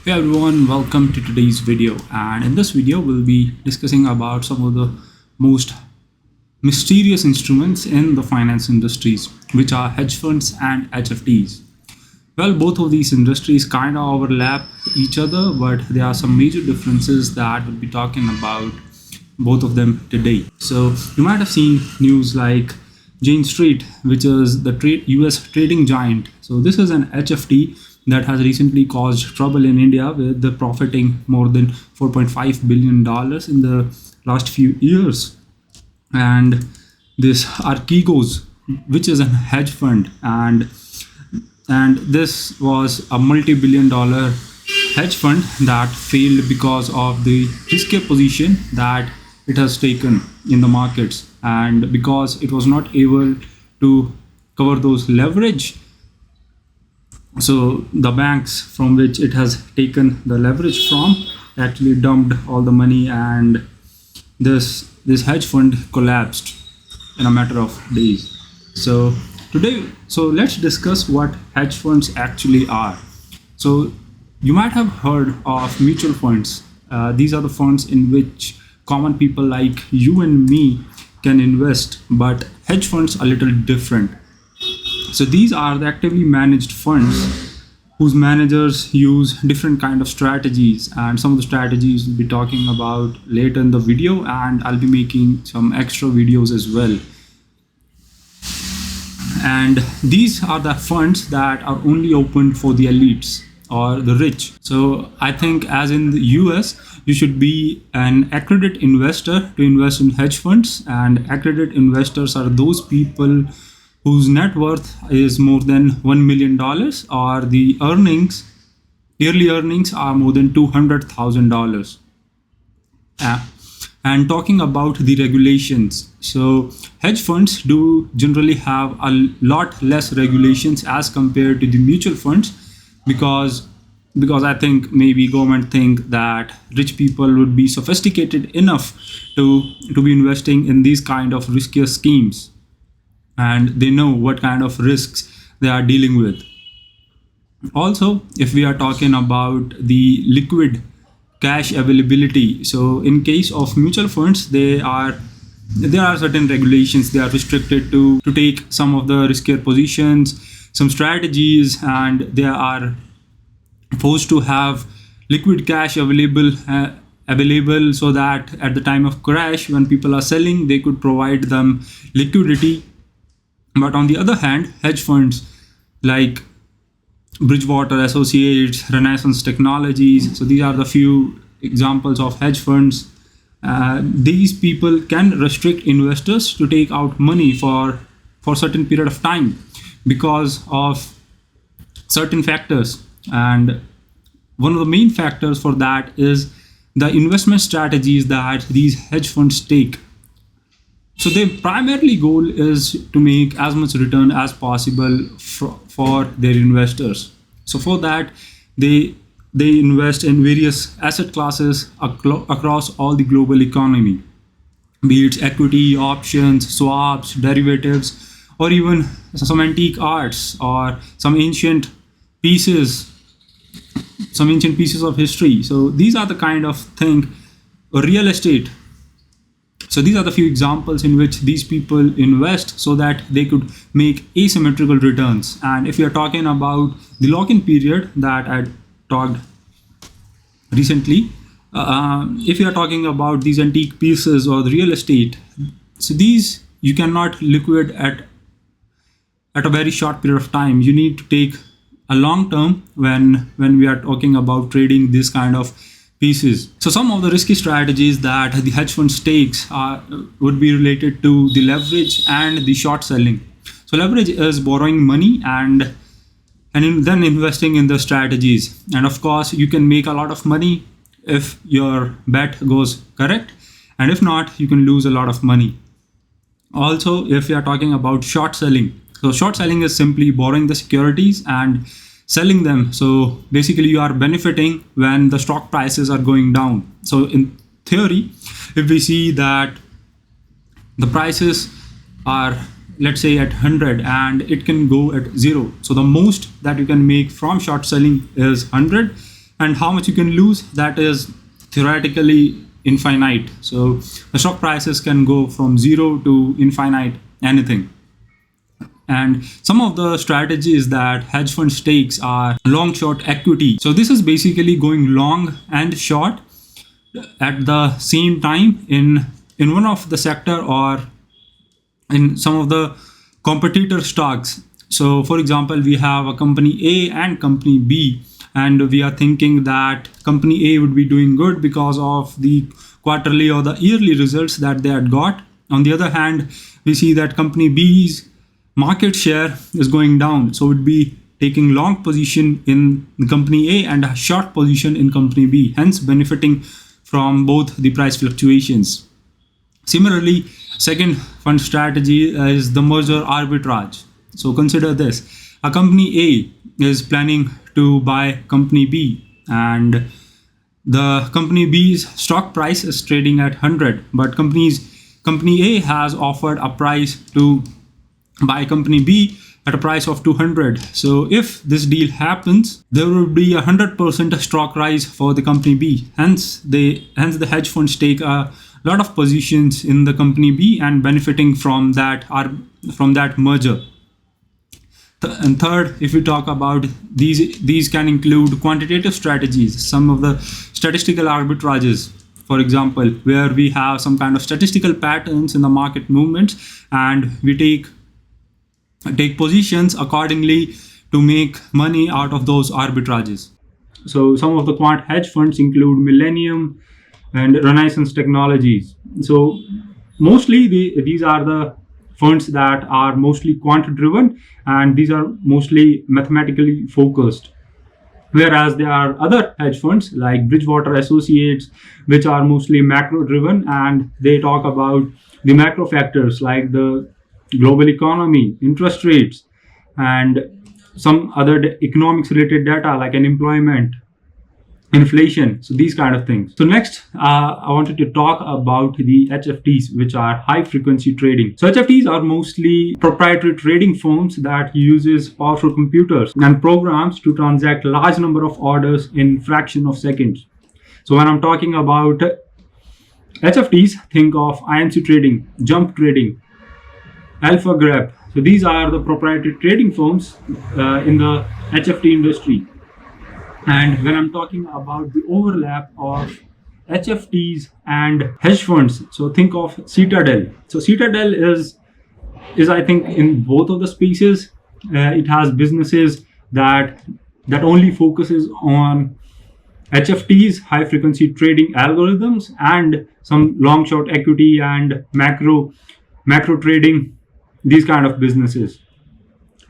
Hey everyone, welcome to today's video, and in this video we'll be discussing about some of the most mysterious instruments in the finance industries, which are hedge funds and HFTs. Well, both of these industries kind of overlap each other, but there are some major differences that we'll be talking about both of them today. So you might have seen news like Jane Street, which is the US trading giant. So this is an HFT that has recently caused trouble in India with the profiting more than $4.5 billion in the last few years. And this Archegos, which is a hedge fund, and this was a multi-billion-dollar hedge fund that failed because of the riskier position that it has taken in the markets, and because it was not able to cover those leverage. So the banks from which it has taken the leverage from actually dumped all the money, and this hedge fund collapsed in a matter of days. So let's discuss what hedge funds actually are. So you might have heard of mutual funds. These are the funds in which common people like you and me can invest, but hedge funds are a little different. So these are the actively managed funds whose managers use different kind of strategies, and some of the strategies we'll be talking about later in the video, and I'll be making some extra videos as well. And these are the funds that are only open for the elites or the rich. So I think, as in the US, you should be an accredited investor to invest in hedge funds, and accredited investors are those people whose net worth is more than $1 million, or the yearly earnings are more than $200,000. And talking about the regulations, so hedge funds do generally have a lot less regulations as compared to the mutual funds, because I think maybe government think that rich people would be sophisticated enough to be investing in these kind of riskier schemes, and they know what kind of risks they are dealing with. Also, if we are talking about the liquid cash availability, so in case of mutual funds, there are certain regulations. They are restricted to take some of the riskier positions, some strategies, and they are forced to have liquid cash available so that at the time of crash, when people are selling, they could provide them liquidity. But on the other hand, hedge funds like Bridgewater Associates, Renaissance Technologies, so these are the few examples of hedge funds. These people can restrict investors to take out money for certain period of time because of certain factors. And one of the main factors for that is the investment strategies that these hedge funds take. So their primarily goal is to make as much return as possible for their investors. So for that, they invest in various asset classes across all the global economy, be it equity, options, swaps, derivatives, or even some antique arts or some ancient pieces of history. So these are the kind of thing, real estate. So these are the few examples in which these people invest so that they could make asymmetrical returns. And if we are talking about the lock-in period that I talked recently, if you are talking about these antique pieces or the real estate, so these you cannot liquidate at a very short period of time. You need to take a long term when we are talking about trading this kind of pieces. So some of the risky strategies that the hedge funds takes would be related to the leverage and the short selling. So leverage is borrowing money and then investing in the strategies. And of course, you can make a lot of money if your bet goes correct, and if not, you can lose a lot of money. Also, if you are talking about short selling, so short selling is simply borrowing the securities and selling them. So basically you are benefiting when the stock prices are going down. So in theory, if we see that the prices are, let's say, at 100 and it can go at 0, so the most that you can make from short selling is 100, and how much you can lose, that is theoretically infinite. So the stock prices can go from zero to infinite anything. And some of the strategies that hedge funds takes are long short equity. So this is basically going long and short at the same time in one of the sector or in some of the competitor stocks. So for example, we have a company A and company B, and we are thinking that company A would be doing good because of the quarterly or the yearly results that they had got. On the other hand, we see that company B's market share is going down, so we'd be taking long position in the company A and a short position in company B, hence benefiting from both the price fluctuations. Similarly, second fund strategy is the merger arbitrage. So consider this: a company A is planning to buy company B, and the company B's stock price is trading at 100, but company A has offered a price to buy company B at a price of 200. So if this deal happens, there will be 100% stock rise for the company B. Hence the hedge funds take a lot of positions in the company B and benefiting from that merger. And third, if we talk about these can include quantitative strategies, some of the statistical arbitrages, for example, where we have some kind of statistical patterns in the market movements and we take positions accordingly to make money out of those arbitrages. So some of the quant hedge funds include Millennium and Renaissance Technologies. So mostly these are the funds that are mostly quant driven, and these are mostly mathematically focused. Whereas there are other hedge funds like Bridgewater Associates, which are mostly macro driven, and they talk about the macro factors like the global economy, interest rates, and some other economics related data like unemployment, inflation, so these kind of things. So next, I wanted to talk about the HFTs, which are high frequency trading. So HFTs are mostly proprietary trading firms that uses powerful computers and programs to transact large number of orders in fraction of seconds. So when I'm talking about HFTs, think of INC trading, jump trading, alpha grab. So these are the proprietary trading firms in the HFT industry. And when I'm talking about the overlap of HFTs and hedge funds, so think of Citadel. So Citadel is I think in both of the spaces. It has businesses that only focuses on HFTs, high frequency trading algorithms, and some long short equity and macro trading, these kind of businesses.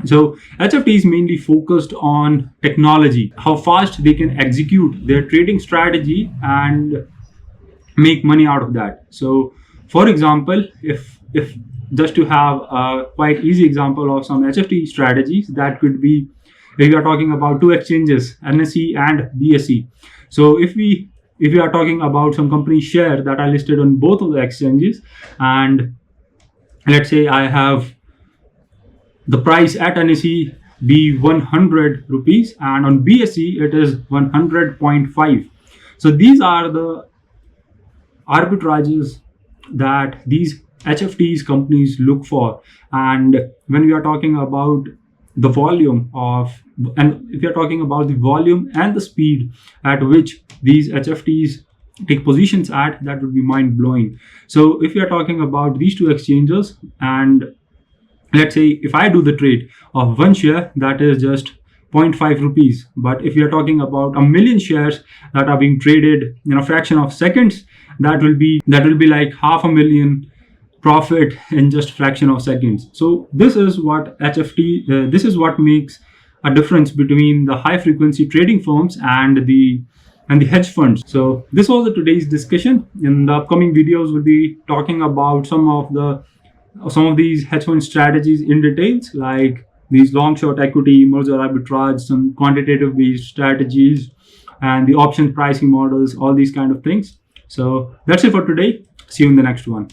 So HFT is mainly focused on technology, how fast they can execute their trading strategy and make money out of that. So for example, if just to have a quite easy example of some HFT strategies, that could be if we are talking about two exchanges, NSE and BSE. So if we are talking about some company share that are listed on both of the exchanges, and let's say I have the price at NSE be 100 rupees and on BSE it is 100.5. So these are the arbitrages that these HFTs companies look for. And when we are talking about the volume of, and if you're talking about the volume and the speed at which these HFTs take positions at, that would be mind blowing. So if you're talking about these two exchanges, and let's say if I do the trade of one share, that is just 0.5 rupees. But if you're talking about a million shares that are being traded in a fraction of seconds, that will be like 500,000 profit in just fraction of seconds. So this is what HFT, this is what makes a difference between the high frequency trading firms and the hedge funds. So this was the today's discussion. In the upcoming videos, we'll be talking about some of these hedge fund strategies in details, like these long short equity, merger arbitrage, some quantitative based strategies, and the option pricing models, all these kind of things. So that's it for today. See you in the next one.